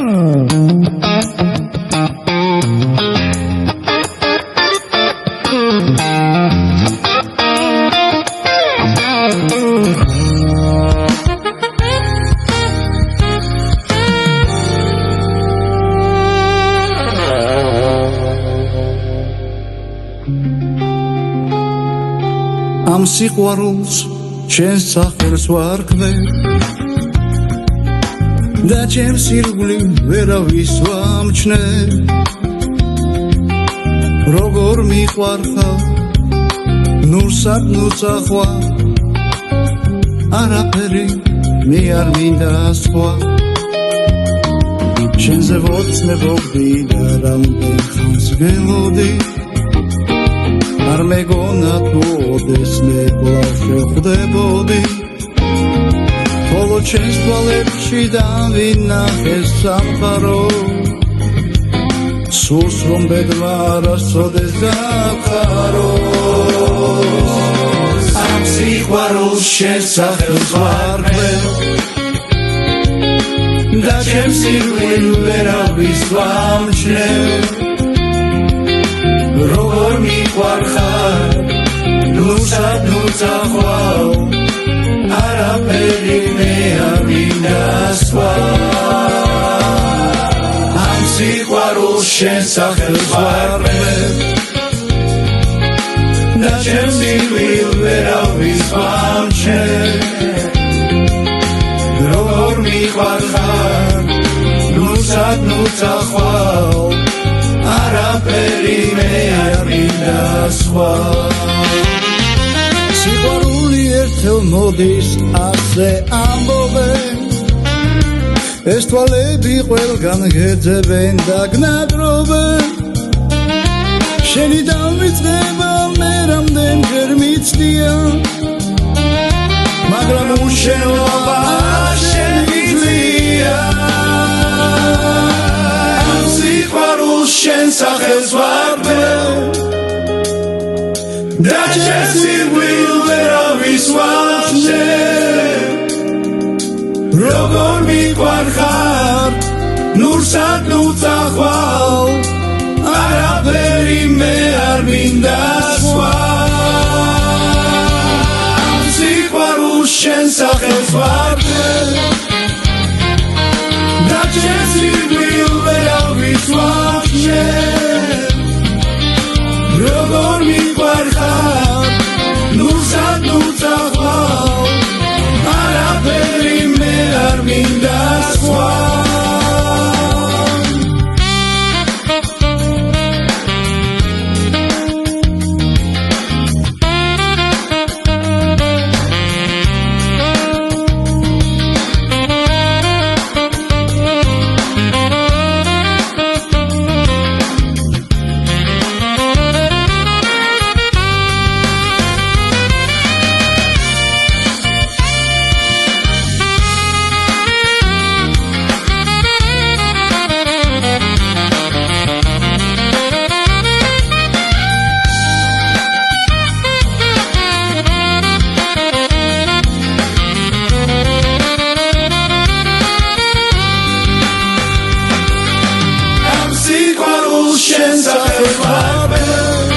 Am სიყვარულს ჩემს სახელს ვარქმევ და ჩემს ირგვლივ ვერავის ვამჩნევ როგორ მიყვარხარ ნურსად ნუცახვა არაფერი მე არ მინდა სხვა შენზე ვოცნებობდი და რამდენ ხანს ველოდი არ მეგონა თუ ოდეს მე კვლავ შევხვდებოდი ხოლო ჩემს თვალებში დავინახე სამყარო სურს რომ ბედმა არასოდეს დავხაროს ამ სიყვარულს შენს სახელს ვარქმევ და ჩემს ირგვლივ ვერავის ვამჩნევ როგორ მიყვარხარ ნურსად ნუცახვალ არაფერი მე არ მინდა სხვა ამ სიყვარულს შენს სახელს ვარქმევ და ჩემს ირგვლივ ვერავის ვამჩნევ როგორ მიყვარხარ ნურსად ნუცახვალ არაფერი მე არ მინდა სხვა სიყვარული ერთელ მოდის ასე ამბობენ ეს თვალები ყველგან გეძებენ და გნაგრობენ შენი დავიწყება მე რამდენჯერ მიცდია მაგრამ უშენობა შენი ძლია შენს სახელს ვარქმევ და ჩემს ირგვლივ ვერავის ვამჩნევ როგორ მიყვარხარ ნურსად ნუცახვალ არაფერი მე არ მინდა სხვა ამ სიყვარულს შენს სახელს ვარქმევ და ჩემს ირგვლივ ვერავის როგორ მიყვარხარ ნურსად ნუცახვალ არაფერი მე არ მინდა სხვა შენს სახელს ვარქმევ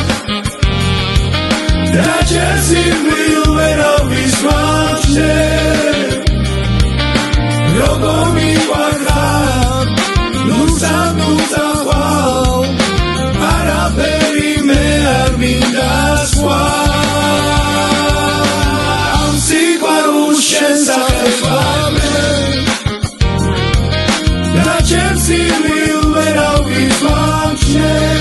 და ჩემს ირგვლივ ვერავის ვამჩნევ როგორ მიყვარხარ ნურსად ნუცახვალ არაფერი მე არ მინდა სხვა ამ სიყვარულს შენს სახელს ვარქმევ და ჩემს ირგვლივ ვერავის ვამჩნევ